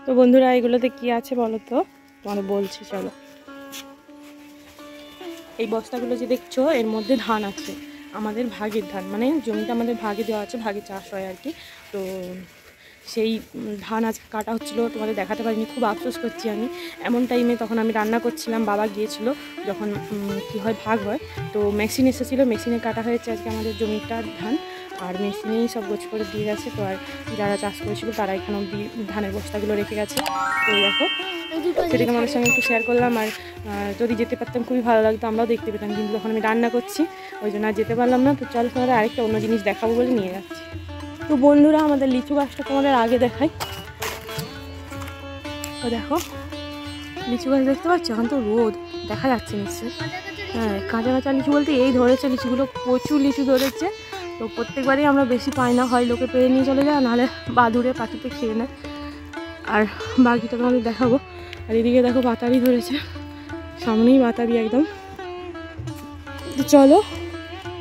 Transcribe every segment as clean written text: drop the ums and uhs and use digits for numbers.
তো বন্ধুরা এগুলোতে কি আছে বলো তো, তোমাদের বলছি চলো। এই বস্তাগুলো যে দেখছো এর মধ্যে ধান আছে, আমাদের ভাগের ধান, মানে জমিটা আমাদের ভাগে দেওয়া আছে, ভাগে চাষ হয় আর কি। তো সেই ধান আজকে কাটা হচ্ছিলো, তোমাদের দেখাতে পারিনি, খুব আফসোস করছি আমি। এমন টাইমে তখন আমি রান্না করছিলাম, বাবা গিয়েছিল যখন কি হয় ভাগ হয়, তো মেশিন এসেছিলো, মেশিনে কাটা হয়েছে আজকে আমাদের জমিটার ধান, আর মেশিনেই সব গোছ করে দিয়ে গেছে। তো আর যারা চাষ করেছিল তারা এখানে অব্দি ধানের বস্তাগুলো রেখে গেছে। তো দেখো সেটাকে আমাদের সঙ্গে একটু শেয়ার করলাম। আর যদি যেতে পারতাম খুবই ভালো লাগতো, আমরাও দেখতে পেতাম, কিন্তু তখন আমি রান্না করছি ওই জন্য আর যেতে পারলাম না। তো চলো তোমাদের আরেকটা অন্য জিনিস দেখাবো বলে নিয়ে যাচ্ছি। তো বন্ধুরা আমাদের লিচু গাছটা তোমাদের আগে দেখাই। তো দেখো লিচু গাছ দেখতে পাচ্ছ, এখন তো রোদ দেখা যাচ্ছে নিশ্চয়ই। হ্যাঁ কাঁচা কাঁচা লিচু বলতে এই ধরেছে লিচুগুলো, প্রচুর লিচু ধরেছে। তো প্রত্যেকবারই আমরা বেশি পাই না, হয় লোকে পেরে নিয়ে চলে যায়, নাহলে বাদুড়ে পাখিতে খেয়ে নেয়। আর বাকিটা তোমাদের দেখাবো। আর এদিকে দেখো বাতাবি ধরেছে, সামনেই বাতাবি একদম। তো চলো,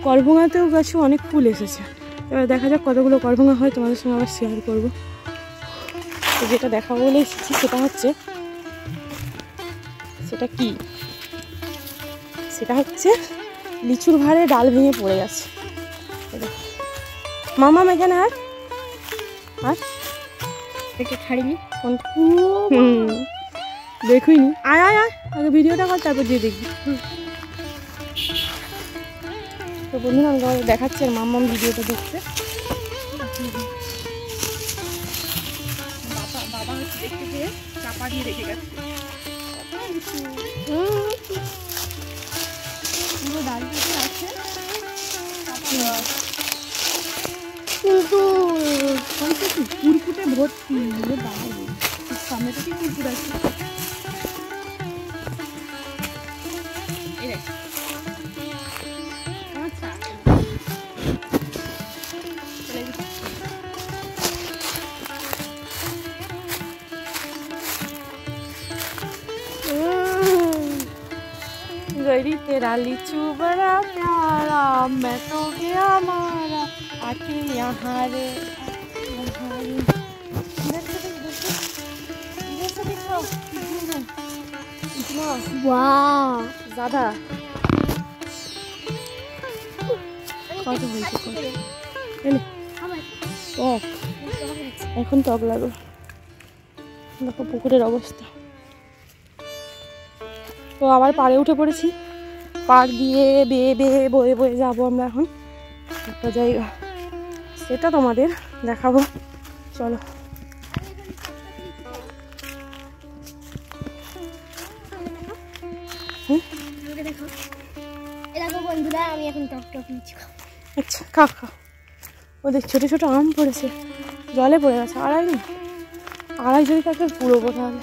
করভঙাতেও গাছে অনেক ফুল এসেছে, এবার দেখা যাক কতগুলো করভঙা হয়, তোমাদের সঙ্গে আবার শেয়ার করবো। তো যেটা দেখাবো বলে এসেছি সেটা হচ্ছে, সেটা কি, সেটা হচ্ছে লিচুর ভারে ডাল ভেঙে পড়ে গেছে। মামা এখানে আর ছাড়িনি, দেখুইনি, আয় আয় আয় আগে ভিডিওটা কর তারপর দিয়ে দেখবি। তো বন্ধুরা আমি তোমাদের দেখাচ্ছি, আর মাম্মাম ভিডিওটা দেখছে। বাবা হচ্ছে দেখতে পেয়ে চাপা দিয়ে রেখে গেছে। পুরো ডাল কেটে আছে, কিন্তু কুরকুটে ভর্তি, সামনে থেকে কুরকুট আছে। गरी तेरा लीचू बड़ा प्यारा, मैं तो गया मारा आके यहाँ रे, यहाँ रे। इधर से देखो इतना वाह ज़्यादा কত হয়েছে টক, এখন টক লাগলো। দেখো পুকুরের অবস্থা। তো আবার পাড়ে উঠে পড়েছি, পাড় দিয়ে বেয়ে বেয়ে বয়ে বয়ে যাবো আমরা এখন একটা জায়গা, সেটা তোমাদের দেখাবো চলো। আচ্ছা খা খা, ওদের ছোটো ছোটো আম পড়েছে, জলে পড়ে গেছে, আড়াই যদি তাকে পুরো তাহলে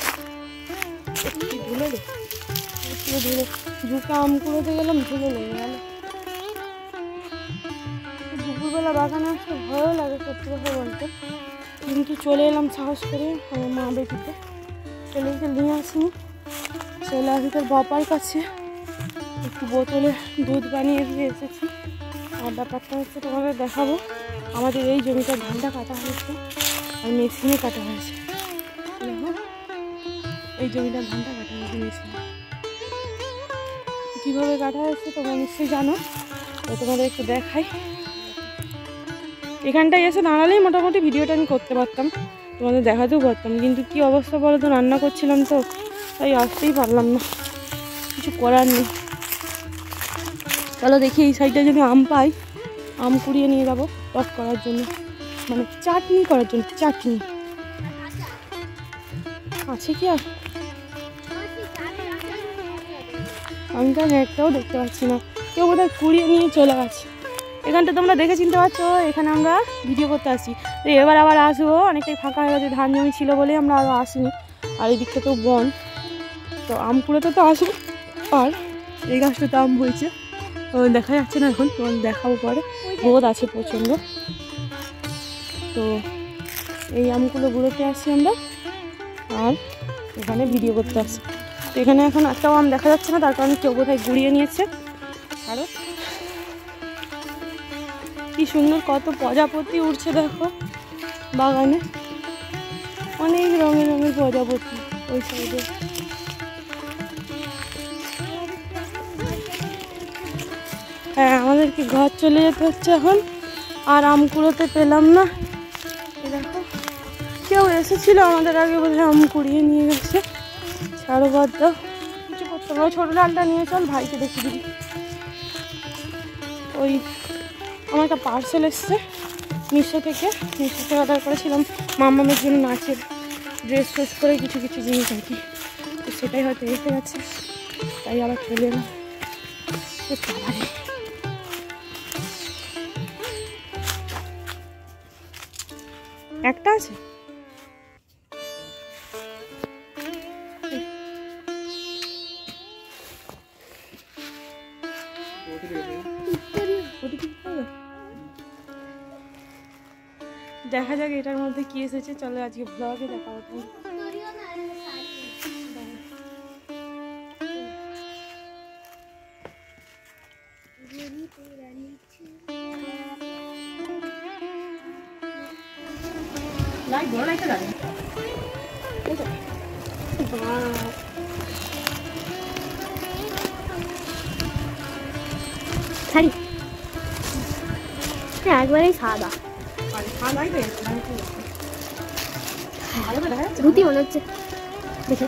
ধুলো রে, ধুলো ঝুঁকে আম কুড়োতে গেলাম, ধুলো লেগে গেল। দুপুরবেলা বাগানে আসতে ভয়ও লাগে সত্যি কথা বলতে, কিন্তু চলে এলাম সাহস করে আমার মা বেটিতে, ছেলেকে নিয়ে আসিনি, ছেলে আসি তোর বাবার কাছে একটু বোতলে দুধ বানিয়ে দিয়ে এসেছি। আর ব্যাপারটা হচ্ছে তোমাদের দেখাবো, আমাদের এই জমিটার ধানটা কাটা হয়েছে আর মেশিনে কাটা হয়েছে। দেখো এই জমিটার ধানটা কাটা হয়েছে মেশিনে, কীভাবে কাটা হয়েছে তোমরা নিশ্চয়ই জানো, তো তোমাদের একটু দেখাই। এখানটায় এসে দাঁড়ালেই মোটামুটি ভিডিওটা আমি করতে পারতাম, তোমাদের দেখাতেও পারতাম, কিন্তু কি অবস্থা বলো তো, রান্না করছিলাম তো তাই আসতেই পারলাম না, কিছু করার নেই। চলো দেখি এই সাইডে যদি আম পাই, আম কুড়িয়ে নিয়ে যাবো টক করার জন্য, মানে চাটনি করার জন্য। চাটনি আছে কি আর, আমি তো একটাও দেখতে পাচ্ছি না, কেউ বোধহয় কুড়িয়ে নিয়ে চলে গেছে। এখানটা তোমরা দেখে চিনতে পারছো, এখানে আমরা ভিডিও করতে আসি, তো এবার আবার আসবো, অনেকটাই ফাঁকা হয়ে গেছে, ধান জমি ছিল বলে আমরা আরও আসিনি, আর এই দিকটা তো বন, তো আম কুড়োতে তো আসবো। আর এই গাছটাতে আম হয়েছে, দেখা যাচ্ছে না এখন, তোমার দেখাবো পরে, রোদ আছে প্রচণ্ড। তো এই আমগুলো গুঁড়োতে আসি আমরা, আর এখানে ভিডিও করতে আসি। তো এখানে এখন একটাও আম দেখা যাচ্ছে না, তার কারণে কেউ বোধহয় গুঁড়িয়ে নিয়েছে। আরও কি সুন্দর কত প্রজাপতি উঠছে দেখো বাগানে, অনেক রঙের রঙের প্রজাপতি ওই সাইডে। হ্যাঁ, আমাদেরকে ঘর চলে যেতে হচ্ছে এখন, আর আম কুড়োতে পেলাম না। দেখো কেউ এসেছিল আমাদের আগে, বলে আম কুড়িয়ে নিয়ে গেছে। ছাড়ো বাদ দাও, কিছু করতে হবে। ছোটো ডালটা নিয়ে চল, ভাইকে দেখিয়ে দিবি। ওই আমার একটা পার্সেল এসছে মিশো থেকে অর্ডার করেছিলাম মামামের জন্য নাচের ড্রেস ফ্রেস করে কিছু কিছু জিনিস আর কি, তো সেটাই হয়তো এসে গেছে, তাই আবার চলে এলাম। একটা আছে দেখা যাক এটার মধ্যে কি এসেছে। চলো আজকে ব্লগে দেখাবো। একবারেই সাদা ধুতি মনে হচ্ছে দেখে।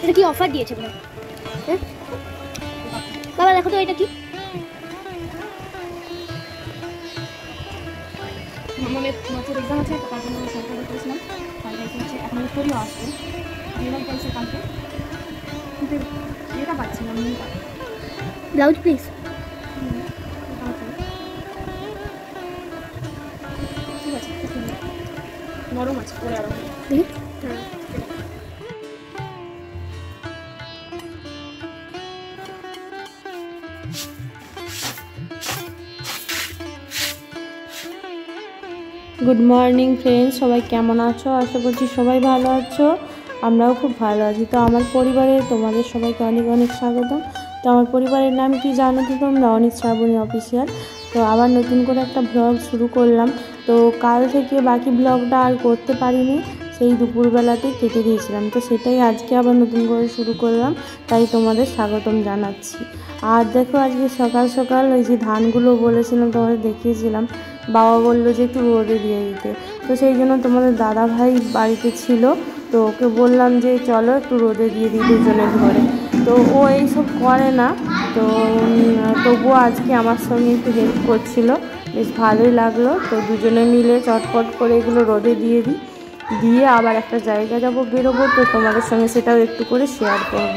এটা কি অফার দিয়েছে বলে? বাবা দেখো তো এটা কি? মামামের নাচের এক্সাম আছে, তার জন্য সেন্টার করেছিলাম। হচ্ছে এখন স্টোরিও আসবে, মেয়েরাই পাইছে কালকে, কিন্তু এটা পাচ্ছি না। Blouse please. ঠিক আছে, নরম আছে পরে আরো। গুড মর্নিং ফ্রেন্ডস, সবাই কেমন আছো? আশা করছি সবাই ভালো আছো, আমরাও খুব ভালো আছি। তো আমার পরিবারে তোমাদের সবাইকে অনেক অনেক স্বাগতম। তো আমার পরিবারের নাম কি জানো তো তোমরা? অনিক শ্রাবণী অফিসিয়াল। তো আবার নতুন করে একটা ব্লগ শুরু করলাম। তো কাল থেকে বাকি ব্লগটা আর করতে পারিনি, সেই দুপুরবেলাতেই কেটে দিয়েছিলাম। তো সেটাই আজকে আবার নতুন করে শুরু করলাম, তাই তোমাদের স্বাগতম জানাচ্ছি। আর দেখো আজকে সকাল সকাল ওই যে ধানগুলো বলেছিলাম তোমাদের দেখিয়েছিলাম, বাবা বললো যে একটু রোদে দিয়ে দিতে। তো সেই জন্য তোমাদের দাদা ভাই বাড়িতে ছিল, তো ওকে বললাম যে চলো একটু রোদে দিয়ে দিই দুজনে ধরে। তো ও এইসব করে না, তো তবুও আজকে আমার সঙ্গে একটু হেল্প করছিল, বেশ ভালোই লাগলো। তো দুজনে মিলে চটপট করে এগুলো রোদে দিয়ে দিই, দিয়ে আবার একটা জায়গা যাব বেরোবো, তো তোমাদের সঙ্গে সেটাও একটু করে শেয়ার করব।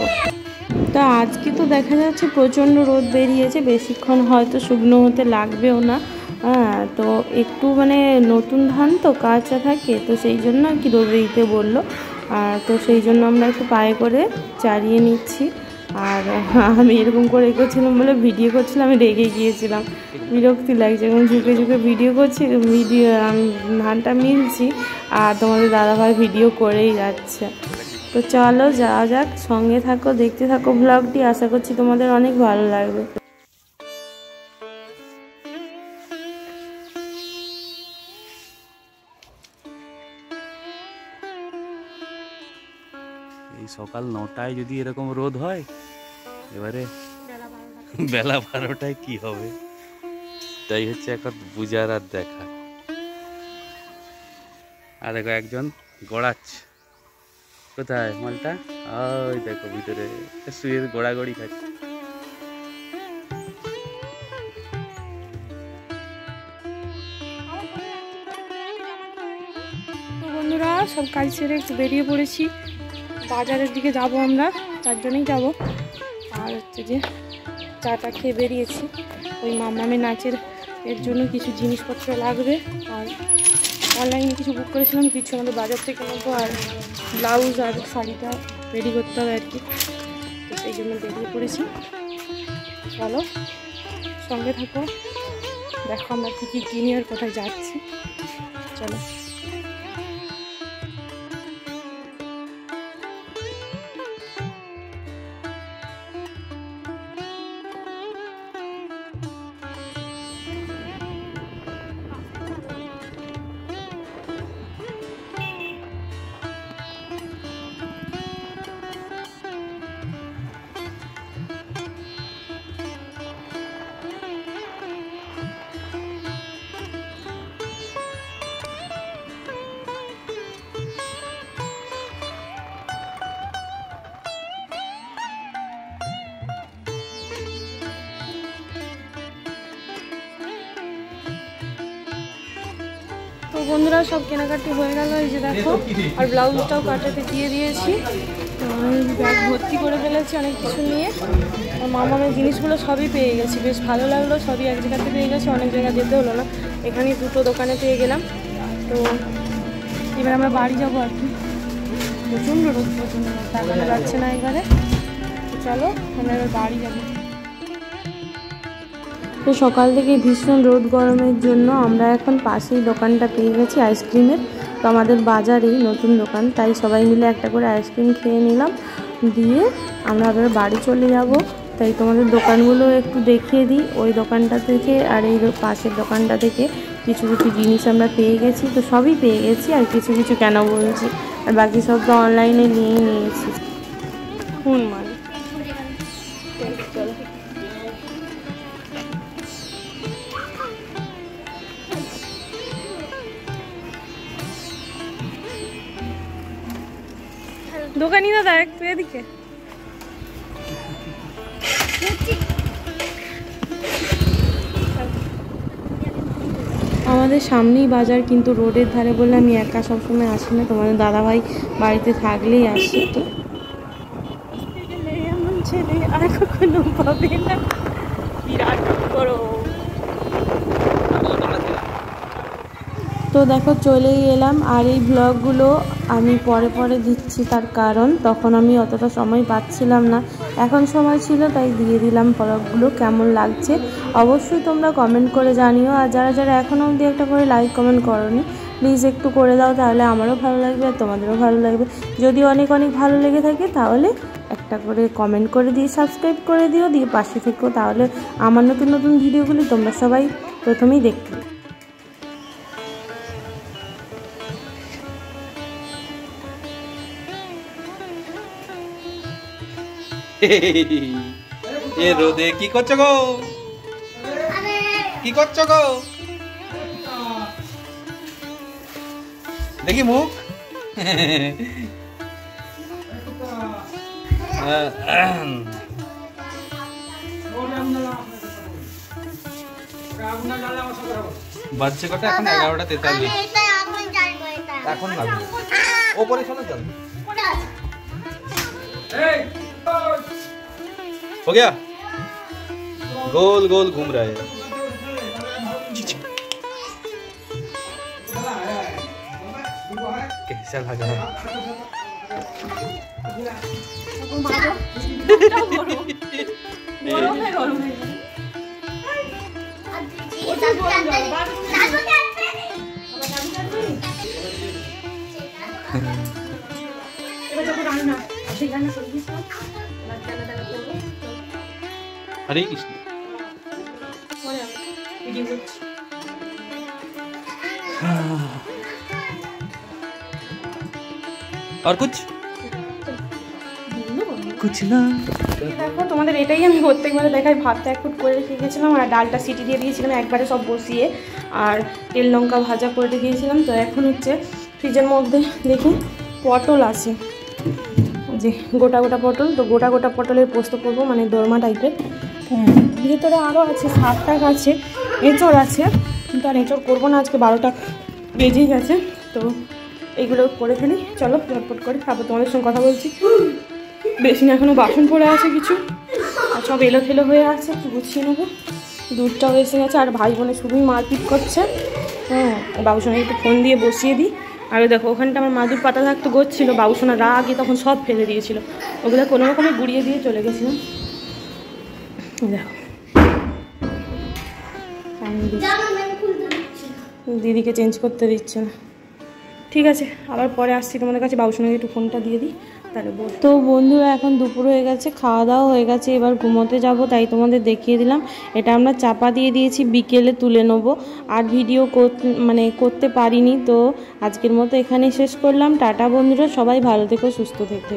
তা আজকে তো দেখা যাচ্ছে প্রচণ্ড রোদ বেরিয়েছে, বেশিক্ষণ হয়তো শুকনো হতে লাগবেও না। হ্যাঁ, তো একটু মানে নতুন ধান তো কাঁচা থাকে, তো সেই জন্য আর কি রোদে দিতে বললো। আর তো সেই জন্য আমরা একটু পায়ে করে চারিয়ে নিচ্ছি। আর আমি এরকম করে করছিলাম বলে ভিডিও করছিলাম, আমি রেগে গিয়েছিলাম, বিরক্তি লাগছে। এখন ঝুঁকে ঝুঁকে ভিডিও করছি, ধানটা মিলছি, আর তোমাদের দাদাভাই ভিডিও করেই যাচ্ছে। তো চলো যাওয়া যাক, সঙ্গে থাকো, দেখতে থাকো ব্লগটি, আশা করছি তোমাদের অনেক ভালো লাগবে। এই সকাল 9টায় যদি এরকম রোদ হয়, এবারে বেলা 12টায় কি হবে, তাই হচ্ছে এখন বুঝার আর দেখা। আর দেখো একজন গড়াচ্ছে, কোথায় মালটা? ওই দেখো ভিতরে শুয়ে গোড়াগড়ি খাচ্ছে। তো বন্ধুরা, সব কাজ সেরে একটু বেরিয়ে পড়েছি, বাজারের দিকে যাব আমরা, চারজনেই যাব। আর হচ্ছে যে চাটা খেয়ে বেরিয়েছি, ওই মামামের নাচের এর জন্য কিছু জিনিসপত্র লাগবে, আর অনলাইনে কিছু বুক করেছিলাম, কিছু আমাদের বাজার থেকে নেবো, আর ব্লাউজ আর শাড়িটা রেডি করতে হবে আর কি, তো সেই জন্য বেরিয়ে পড়েছি। চলো সঙ্গে থাকো, দেখো আমরা কী কী কিনি আর কোথায় যাচ্ছি। চলো। বন্ধুরা সব কেনাকাটি হয়ে গেল, এই যে দেখো, আর ব্লাউজটাও কাটাতে দিয়ে দিয়েছি। ব্যাগ ভর্তি করে ফেলেছি অনেক কিছু নিয়ে। আর মামামের জিনিসগুলো সবই পেয়ে গেছি, বেশ ভালো লাগলো, সবই এক জায়গাতে পেয়ে গেছি, অনেক জায়গায় যেতে হলো না, এখানে দুটো দোকানে পেয়ে গেলাম। তো এবার আমরা বাড়ি যাবো আর কি, প্রচণ্ড রোদ, প্রচণ্ড রোদ, তাকানো যাচ্ছে না এবারে। চলো আমরা এবার বাড়ি যাবো। তো সকাল থেকে ভীষণ রোদ গরমের জন্য আমরা এখন পাশেই দোকানটা পেয়ে গেছি আইসক্রিমের। তো আমাদের বাজারেই নতুন দোকান, তাই সবাই মিলে একটা করে আইসক্রিম খেয়ে নিলাম, দিয়ে আমরা আবার বাড়ি চলে যাব। তাই তোমাদের দোকানগুলো একটু দেখিয়ে দিই। ওই দোকানটা থেকে আর এই পাশের দোকানটা থেকে কিছু কিছু জিনিস আমরা পেয়ে গেছি, তো সবই পেয়ে গেছি, আর কিছু কিছু কেন বলছি, আর বাকি সব তো অনলাইনে নিয়ে নিয়েছি। কোন মানে চলো দোকানি দাদা একটু এদিকে। আমাদের সামনেই বাজার, কিন্তু রোডের ধারে বলে আমি একা সবসময় আসি না, তোমাদের দাদাভাই বাড়িতে থাকলেই আসি। তো এমন ছেলে আর কখনো পাবে না, বিরাট বড়। তো দেখো চলেই এলাম, আর এই ব্লগগুলো আমি পরে পরে দিচ্ছি, তার কারণ তখন আমি অতটা সময় পাচ্ছিলাম না, এখন সময় ছিল তাই দিয়ে দিলাম। ব্লগগুলো কেমন লাগছে অবশ্যই তোমরা কমেন্ট করে জানিও, আর যারা যারা এখনও অবধি একটা করে লাইক কমেন্ট করোনি প্লিজ একটু করে দাও, তাহলে আমারও ভালো লাগবে আর তোমাদেরও ভালো লাগবে। যদি অনেক অনেক ভালো লেগে থাকে তাহলে একটা করে কমেন্ট করে দিয়ে সাবস্ক্রাইব করে দিও, দিয়ে পাশে থেকো, তাহলে আমার নতুন নতুন ভিডিওগুলি তোমরা সবাই প্রথমেই দেখতে। এ রোদে কি করছো গো, কি করছো গো, দেখি মুখ। বাজছে কটা এখন? 11:43। এখন লাগবে ওপরে, চলো চল। हो गया, गोल गोल घूम रहा है। कैसा लगा? हरे कृष्ण। और कुछ না। দেখো তোমাদের এটাই আমি প্রত্যেকবারে দেখাই, ভাতটা 1 ফুট করে রেখে গেছিলাম, আর ডালটা সিটি দিয়ে দিয়েছিলাম একবারে সব বসিয়ে, আর তেল লঙ্কা ভাজা করে রেখেছিলাম। তো এখন হচ্ছে ফ্রিজের মধ্যে দেখি পটল আছে, যে গোটা গোটা পটল, তো গোটা গোটা পটলের পোস্ত করবো, মানে দোরমা টাইপের। হ্যাঁ, ভিতরে আরও আছে, 7টা আছে, এঁচড় আছে, কিন্তু আর এঁচড় করবো না, আজকে 12টা বেজেই গেছে। তো এইগুলো করে ফেলি, চলো ঝটপট করে, তারপর তোমাদের সঙ্গে কথা বলছি। বেশি না, এখনও বাসন পড়ে আছে কিছু, আর সব এলো থেলো হয়ে আছে, একটু গুছিয়ে নেবো। দুধটাও এসে গেছে, আর ভাই বোনে শুধুই মারপিট করছে। হ্যাঁ, বাবুসোনাকে একটু ফোন দিয়ে বসিয়ে দিই। আর দেখো ওখানটা আমার মাদুর পাতা থাকতে গোছছিল, বাবুসোনা রাগে তখন সব ফেলে দিয়েছিল, ওগুলো কোনো রকমে গুড়িয়ে দিয়ে চলে গেছিলাম। দেখো দিদিকে চেঞ্জ করতে দিচ্ছে না, ঠিক আছে আবার পরে আসছি তোমাদের কাছে, বাবুসোনাকে একটু ফোনটা দিয়ে দিই তাহলে। তো বন্ধুরা এখন দুপুর হয়ে গেছে, খাওয়া দাওয়া হয়ে গেছে, এবার ঘুমোতে যাব, তাই তোমাদের দেখিয়ে দিলাম। এটা আমরা চাপা দিয়ে দিয়েছি, বিকেলে তুলে নেবো, আর ভিডিও করতে পারিনি। তো আজকের মতো এখানেই শেষ করলাম, টাটা বন্ধুরা, সবাই ভালো থেকো, সুস্থ থেকো।